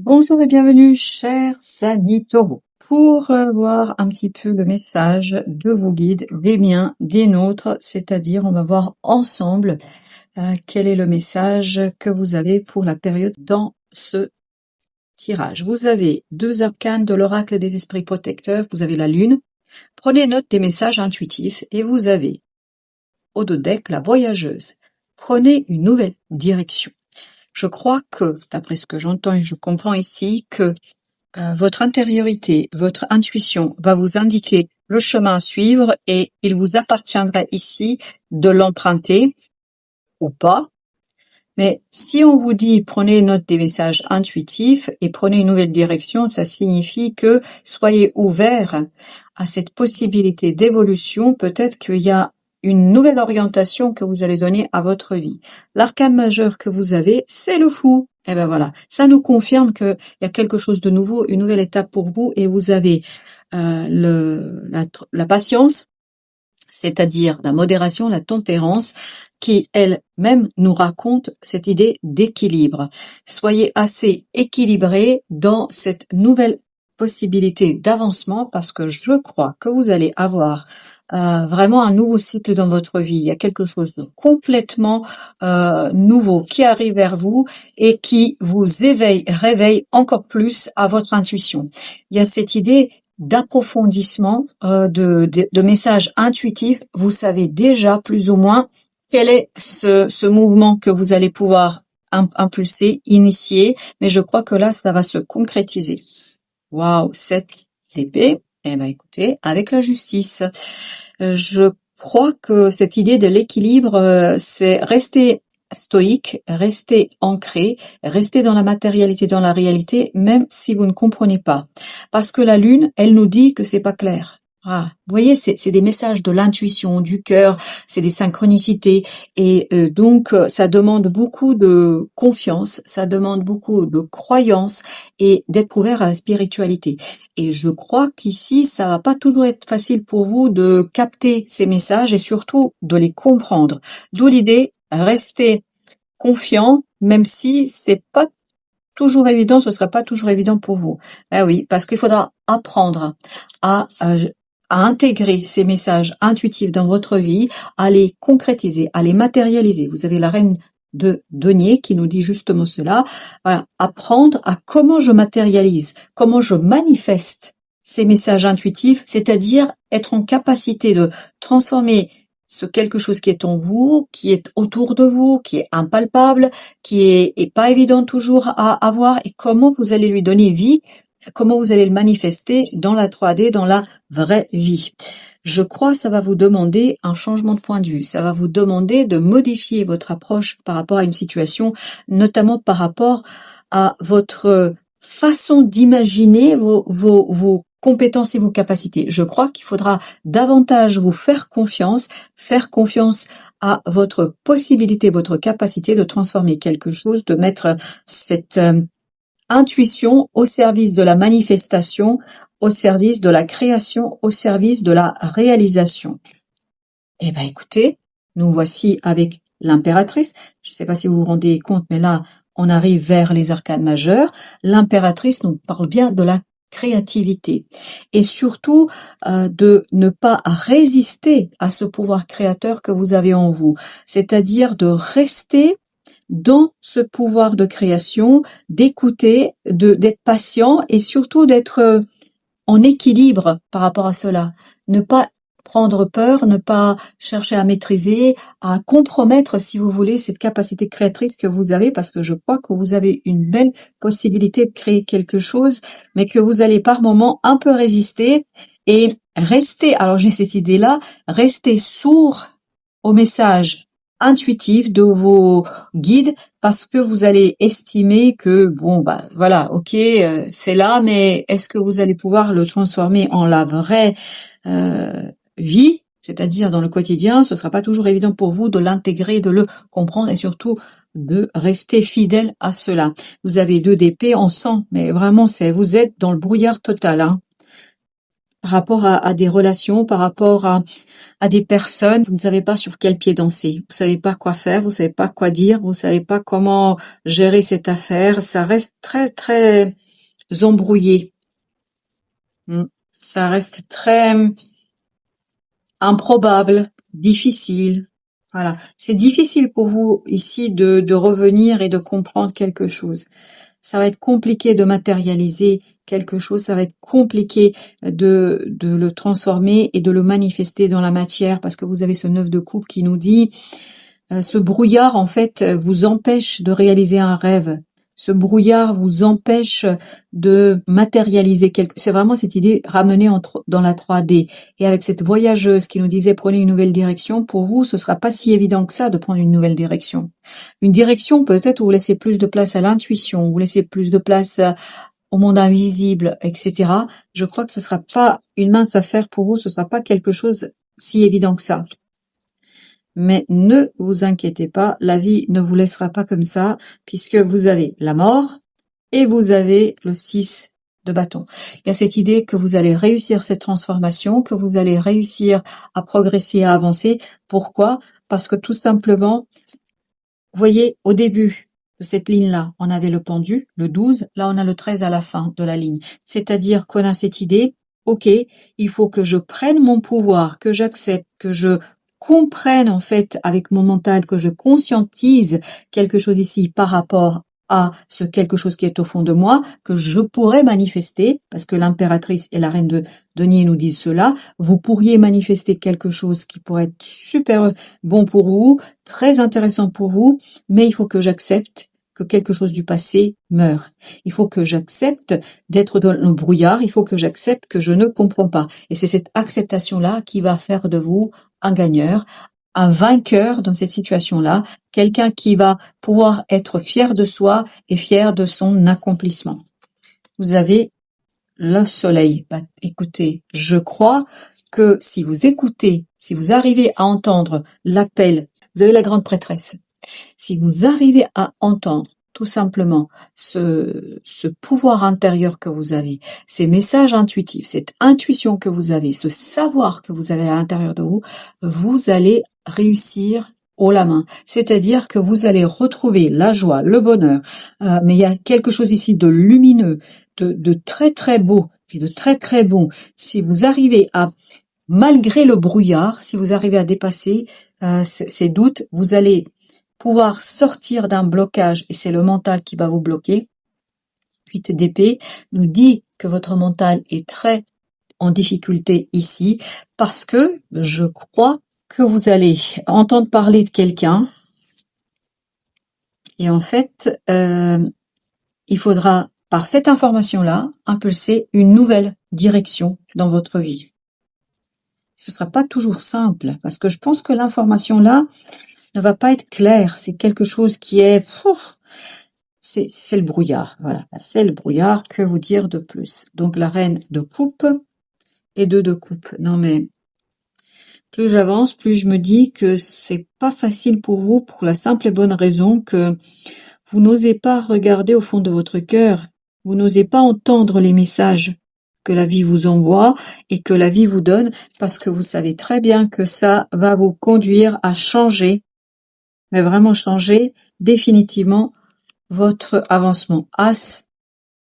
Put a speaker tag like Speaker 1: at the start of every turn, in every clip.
Speaker 1: Bonjour et bienvenue, chers amis taureaux, pour voir un petit peu le message de vos guides, des miens, des nôtres, c'est-à-dire on va voir ensemble quel est le message que vous avez pour la période dans ce tirage. Vous avez deux arcanes de l'oracle des esprits protecteurs, vous avez la lune, prenez note des messages intuitifs et vous avez au dos deck la voyageuse. Prenez une nouvelle direction. Je crois que, d'après ce que j'entends et je comprends ici, que votre intériorité, votre intuition va vous indiquer le chemin à suivre et il vous appartiendra ici de l'emprunter ou pas. Mais si on vous dit prenez note des messages intuitifs et prenez une nouvelle direction, ça signifie que soyez ouverts à cette possibilité d'évolution. Peut-être qu'il y a une nouvelle orientation que vous allez donner à votre vie. L'arcane majeur que vous avez, c'est le fou. Et ben voilà, ça nous confirme qu'il y a quelque chose de nouveau, une nouvelle étape pour vous et vous avez la patience, c'est-à-dire la modération, la tempérance, qui elle-même nous raconte cette idée d'équilibre. Soyez assez équilibrés dans cette nouvelle possibilité d'avancement parce que je crois que vous allez avoir vraiment un nouveau cycle dans votre vie. Il y a quelque chose de complètement nouveau qui arrive vers vous et qui vous réveille encore plus à votre intuition. Il y a cette idée d'approfondissement de messages intuitifs. Vous savez déjà plus ou moins quel est ce mouvement que vous allez pouvoir impulser, initier, mais je crois que là, ça va se concrétiser. Waouh, 7 d'épée. Eh ben, écoutez, avec la justice, je crois que cette idée de l'équilibre, c'est rester stoïque, rester ancré, rester dans la matérialité, dans la réalité, même si vous ne comprenez pas. Parce que la lune, elle nous dit que c'est pas clair. Ah, vous voyez, c'est des messages de l'intuition, du cœur, c'est des synchronicités et donc ça demande beaucoup de confiance, ça demande beaucoup de croyance et d'être ouvert à la spiritualité. Et je crois qu'ici, ça va pas toujours être facile pour vous de capter ces messages et surtout de les comprendre. D'où l'idée, restez confiant, même si c'est pas toujours évident, ce sera pas toujours évident pour vous. Ah oui, parce qu'il faudra apprendre à intégrer ces messages intuitifs dans votre vie, à les concrétiser, à les matérialiser. Vous avez la reine de denier qui nous dit justement cela. Voilà, apprendre à comment je matérialise, comment je manifeste ces messages intuitifs, c'est-à-dire être en capacité de transformer ce quelque chose qui est en vous, qui est autour de vous, qui est impalpable, qui est pas évident toujours à avoir, et comment vous allez lui donner vie, comment vous allez le manifester dans la 3D, dans la vraie vie. Je crois que ça va vous demander un changement de point de vue, ça va vous demander de modifier votre approche par rapport à une situation, notamment par rapport à votre façon d'imaginer vos compétences et vos capacités. Je crois qu'il faudra davantage vous faire confiance à votre possibilité, votre capacité de transformer quelque chose, de mettre cette intuition au service de la manifestation, au service de la création, au service de la réalisation. Eh ben, écoutez, nous voici avec l'impératrice. Je ne sais pas si vous vous rendez compte, mais là, on arrive vers les arcanes majeures. L'impératrice nous parle bien de la créativité et surtout de ne pas résister à ce pouvoir créateur que vous avez en vous, c'est-à-dire de rester dans ce pouvoir de création, d'écouter, d'être patient et surtout d'être en équilibre par rapport à cela. Ne pas prendre peur, ne pas chercher à maîtriser, à compromettre, si vous voulez, cette capacité créatrice que vous avez, parce que je crois que vous avez une belle possibilité de créer quelque chose, mais que vous allez par moments un peu résister et rester, alors j'ai cette idée-là, rester sourd au message intuitif de vos guides parce que vous allez estimer que bon bah voilà, OK, c'est là, mais est-ce que vous allez pouvoir le transformer en la vraie vie, c'est-à-dire dans le quotidien? Ce sera pas toujours évident pour vous de l'intégrer, de le comprendre et surtout de rester fidèle à cela. Vous avez 2 d'épée, on sent, mais vraiment vous êtes dans le brouillard total, hein. par rapport à des relations, par rapport à des personnes. Vous ne savez pas sur quel pied danser. Vous savez pas quoi faire, vous savez pas quoi dire, vous savez pas comment gérer cette affaire. Ça reste très, très embrouillé. Ça reste très improbable, difficile. Voilà. C'est difficile pour vous ici de revenir et de comprendre quelque chose. Ça va être compliqué de matérialiser quelque chose, ça va être compliqué de le transformer et de le manifester dans la matière parce que vous avez ce 9 de coupe qui nous dit ce brouillard en fait vous empêche de réaliser un rêve. Ce brouillard vous empêche de matérialiser quelque... C'est vraiment cette idée ramenée dans la 3D. Et avec cette voyageuse qui nous disait prenez une nouvelle direction, pour vous, ce sera pas si évident que ça de prendre une nouvelle direction. Une direction peut-être où vous laissez plus de place à l'intuition, vous laissez plus de place au monde invisible, etc. Je crois que ce sera pas une mince affaire pour vous, ce sera pas quelque chose si évident que ça. Mais ne vous inquiétez pas, la vie ne vous laissera pas comme ça, puisque vous avez la mort et vous avez le 6 de bâton. Il y a cette idée que vous allez réussir cette transformation, que vous allez réussir à progresser, à avancer. Pourquoi? Parce que tout simplement, vous voyez, au début de cette ligne-là, on avait le pendu, le 12, là on a le 13 à la fin de la ligne. C'est-à-dire qu'on a cette idée, ok, il faut que je prenne mon pouvoir, que j'accepte, que je comprenne en fait avec mon mental, que je conscientise quelque chose ici par rapport à ce quelque chose qui est au fond de moi, que je pourrais manifester, parce que l'impératrice et la reine de Denier nous disent cela, vous pourriez manifester quelque chose qui pourrait être super bon pour vous, très intéressant pour vous, mais il faut que j'accepte que quelque chose du passé meure. Il faut que j'accepte d'être dans le brouillard, il faut que j'accepte que je ne comprends pas. Et c'est cette acceptation-là qui va faire de vous un gagneur, un vainqueur dans cette situation-là, quelqu'un qui va pouvoir être fier de soi et fier de son accomplissement. Vous avez le soleil. Bah, écoutez, je crois que si vous écoutez, si vous arrivez à entendre l'appel, vous avez la grande prêtresse. Si vous arrivez à entendre tout simplement ce pouvoir intérieur que vous avez, ces messages intuitifs, cette intuition que vous avez, ce savoir que vous avez à l'intérieur de vous, vous allez réussir haut la main. C'est-à-dire que vous allez retrouver la joie, le bonheur, mais il y a quelque chose ici de lumineux, de très très beau et de très très bon. Si vous arrivez à, malgré le brouillard, si vous arrivez à dépasser ces doutes, vous allez pouvoir sortir d'un blocage, et c'est le mental qui va vous bloquer. 8 d'épée nous dit que votre mental est très en difficulté ici, parce que je crois que vous allez entendre parler de quelqu'un, et en fait, il faudra, par cette information-là, impulser une nouvelle direction dans votre vie. Ce sera pas toujours simple, parce que je pense que l'information-là ne va pas être claire. C'est quelque chose qui est... C'est le brouillard, voilà. C'est le brouillard, que vous dire de plus? Donc la reine de coupe et 2 de coupe. Non mais, plus j'avance, plus je me dis que c'est pas facile pour vous, pour la simple et bonne raison que vous n'osez pas regarder au fond de votre cœur. Vous n'osez pas entendre les messages que la vie vous envoie et que la vie vous donne, parce que vous savez très bien que ça va vous conduire à changer, mais vraiment changer définitivement votre avancement. As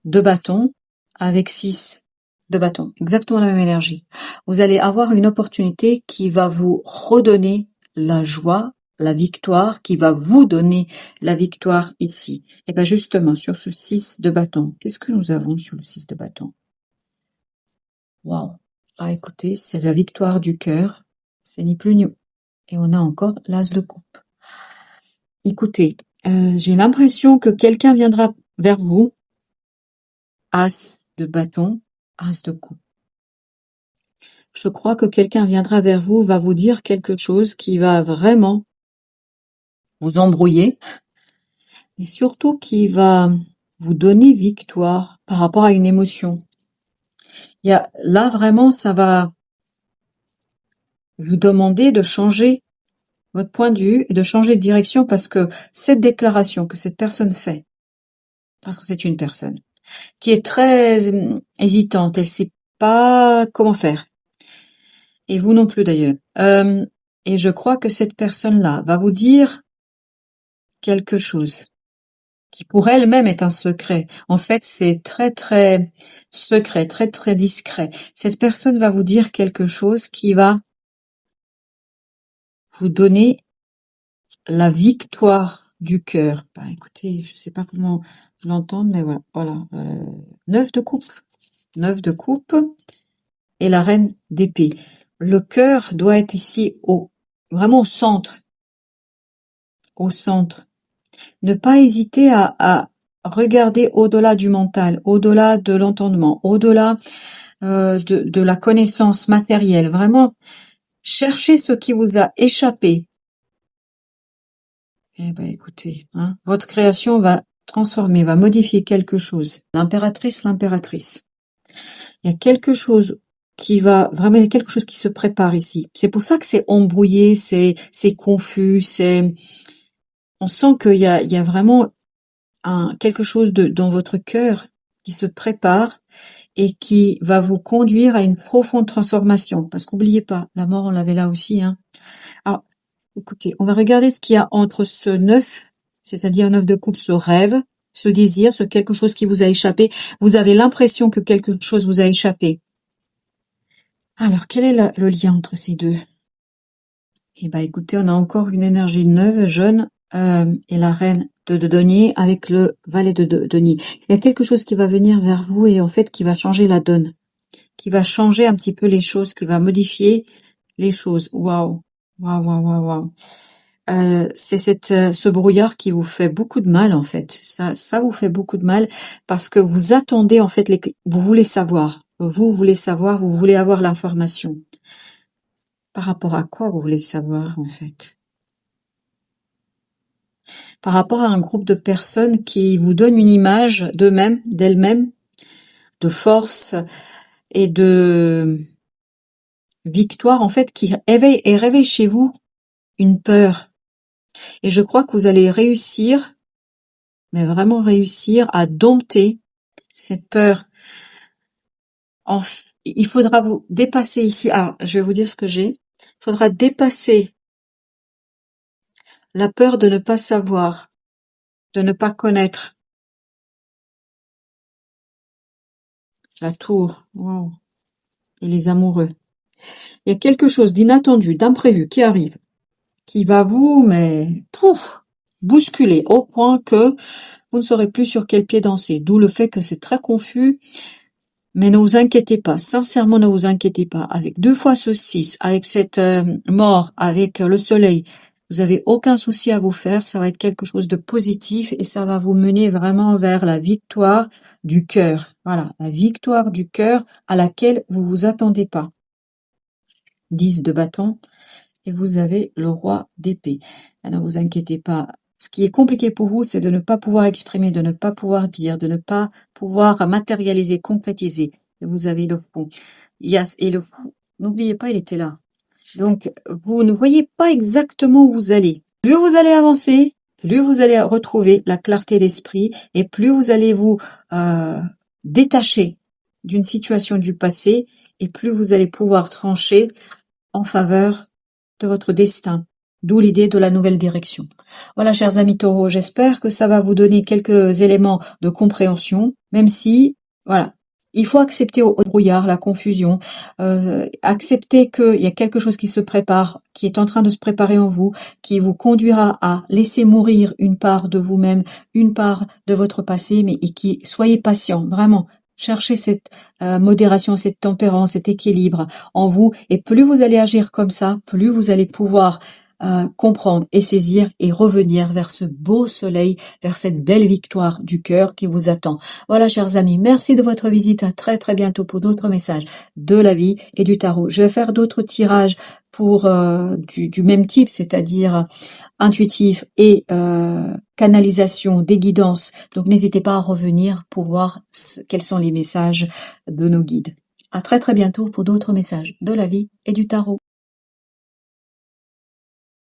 Speaker 1: de bâton avec 6 de bâton, exactement la même énergie. Vous allez avoir une opportunité qui va vous redonner la joie, la victoire, qui va vous donner la victoire ici. Et bien justement, sur ce 6 de bâton, qu'est-ce que nous avons sur le 6 de bâton? Waouh! Ah écoutez, c'est la victoire du cœur, c'est ni plus ni... Et on a encore l'as de coupe. Écoutez, j'ai l'impression que quelqu'un viendra vers vous, as de bâton, as de coupe. Je crois que quelqu'un viendra vers vous, va vous dire quelque chose qui va vraiment vous embrouiller, et surtout qui va vous donner victoire par rapport à une émotion. Là vraiment, ça va vous demander de changer votre point de vue et de changer de direction, parce que cette déclaration que cette personne fait, parce que c'est une personne qui est très hésitante, elle sait pas comment faire. Et vous non plus d'ailleurs. Et je crois que cette personne-là va vous dire quelque chose qui pour elle-même est un secret. En fait, c'est très très secret, très très discret. Cette personne va vous dire quelque chose qui va vous donner la victoire du cœur. Bah, écoutez, je sais pas comment l'entendre, mais voilà. Voilà. 9 de coupe. 9 de coupe et la reine d'épée. Le cœur doit être ici vraiment au centre. Au centre. Ne pas hésiter à regarder au-delà du mental, au-delà de l'entendement, au-delà de la connaissance matérielle. Vraiment, cherchez ce qui vous a échappé. Eh ben, écoutez, hein, votre création va transformer, va modifier quelque chose. L'impératrice. Il y a quelque chose qui va, vraiment, il y a quelque chose qui se prépare ici. C'est pour ça que c'est embrouillé, c'est confus, on sent qu'il y a vraiment quelque chose dans votre cœur qui se prépare et qui va vous conduire à une profonde transformation. Parce qu'oubliez pas, la mort, on l'avait là aussi, hein. Alors, écoutez, on va regarder ce qu'il y a entre ce 9, c'est-à-dire 9 de coupe, ce rêve, ce désir, ce quelque chose qui vous a échappé. Vous avez l'impression que quelque chose vous a échappé. Alors, quel est le lien entre ces deux? Eh ben, écoutez, on a encore une énergie neuve, jeune, et la reine de denier avec le valet de denier. Il y a quelque chose qui va venir vers vous et en fait qui va changer la donne, qui va changer un petit peu les choses, qui va modifier les choses. Waouh, waouh, waouh, waouh, waouh. C'est ce brouillard qui vous fait beaucoup de mal en fait. Ça vous fait beaucoup de mal parce que vous attendez en fait vous voulez savoir, vous voulez avoir l'information. Par rapport à quoi vous voulez savoir en fait? Par rapport à un groupe de personnes qui vous donnent une image d'elles-mêmes, de force et de victoire en fait qui réveille chez vous une peur. Et je crois que vous allez réussir, mais vraiment réussir à dompter cette peur. Il faudra vous dépasser ici. Alors, je vais vous dire ce que j'ai. Il faudra dépasser la peur de ne pas savoir, de ne pas connaître. La tour, wow. Et les amoureux. Il y a quelque chose d'inattendu, d'imprévu qui arrive, qui va vous, bousculer au point que vous ne saurez plus sur quel pied danser. D'où le fait que c'est très confus. Mais ne vous inquiétez pas, sincèrement ne vous inquiétez pas. Avec 2 fois ce 6, avec cette mort, avec le soleil, vous avez aucun souci à vous faire. Ça va être quelque chose de positif et ça va vous mener vraiment vers la victoire du cœur. Voilà, la victoire du cœur à laquelle vous vous attendez pas. 10 de bâton et vous avez le roi d'épée. Ne vous inquiétez pas. Ce qui est compliqué pour vous, c'est de ne pas pouvoir exprimer, de ne pas pouvoir dire, de ne pas pouvoir matérialiser, concrétiser. Et vous avez le fou. Et le fou, n'oubliez pas, il était là. Donc, vous ne voyez pas exactement où vous allez. Plus vous allez avancer, plus vous allez retrouver la clarté d'esprit et plus vous allez vous détacher d'une situation du passé et plus vous allez pouvoir trancher en faveur de votre destin. D'où l'idée de la nouvelle direction. Voilà, chers amis taureaux, j'espère que ça va vous donner quelques éléments de compréhension, même si, voilà, il faut accepter au brouillard, la confusion, accepter qu'il y a quelque chose qui se prépare, qui est en train de se préparer en vous, qui vous conduira à laisser mourir une part de vous-même, une part de votre passé, mais soyez patient, vraiment. Cherchez cette modération, cette tempérance, cet équilibre en vous, et plus vous allez agir comme ça, plus vous allez pouvoir comprendre et saisir et revenir vers ce beau soleil, vers cette belle victoire du cœur qui vous attend. Voilà, chers amis, merci de votre visite. À très très bientôt pour d'autres messages de la vie et du tarot. Je vais faire d'autres tirages pour du même type, c'est-à-dire intuitif et canalisation des guidances. Donc n'hésitez pas à revenir pour voir quels sont les messages de nos guides. À très très bientôt pour d'autres messages de la vie et du tarot.